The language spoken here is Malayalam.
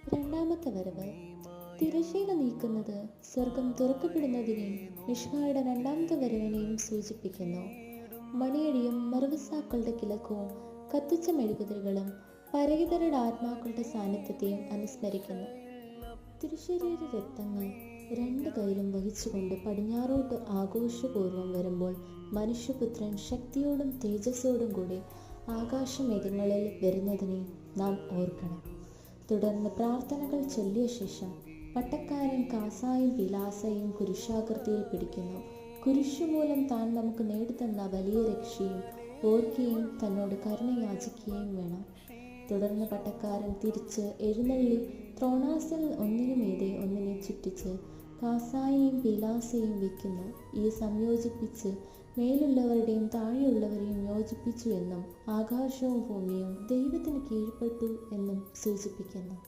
രണ്ടാമത്തെ വരവ്. തിരശീല നീക്കുന്നത് സ്വർഗം തുറക്കപ്പെടുന്നതിനെയും മിശിഹായുടെ രണ്ടാമത്തെ വരവിനെയും സൂചിപ്പിക്കുന്നു. മണിയടിയും മറുവസാക്കളുടെ കിലക്കവും കത്തിച്ച മെഴുകുതിരികളും പരഹിതരുടെ ആത്മാക്കളുടെ സാന്നിധ്യത്തെയും അനുസ്മരിക്കുന്നു. തിരുശരീര രക്തങ്ങൾ രണ്ട് കൈയിലും വഹിച്ചുകൊണ്ട് പടിഞ്ഞാറോട്ട് ആഘോഷപൂർവ്വം വരുമ്പോൾ മനുഷ്യപുത്രൻ ശക്തിയോടും തേജസ്സോടും കൂടി ആകാശമേഘങ്ങളിൽ വരുന്നതിനെ നാം ഓർക്കണം. തുടർന്ന് പ്രാർത്ഥനകൾ ചൊല്ലിയ ശേഷം പട്ടക്കാരൻ കാസായും പിലാസയും കുരിശാകൃതിയിൽ പിടിക്കുന്നു. കുരിശുമൂലം താൻ നമുക്ക് നേടിത്തന്ന വലിയ രക്ഷയും ഓർക്കുകയും തന്നോട് കരുണ യാചിക്കുകയും വേണം. തുടർന്ന് പട്ടക്കാരൻ തിരിച്ച് എഴുന്നള്ളി ത്രോണാസിൽ ഒന്നിനു മീതെ ഒന്നിനെ ചുറ്റിച്ച് കാസായെയും പിലാസയും വയ്ക്കുന്നു. ഈ സംയോജിപ്പിച്ച് മേലുള്ളവരുടെയും താഴെയുള്ളവരെയും യോജിപ്പിച്ചു എന്നും ആകാശവും ഭൂമിയും ദൈവത്തിന് കീഴ്പ്പെട്ടു എന്നും സൂചിപ്പിക്കുന്നു.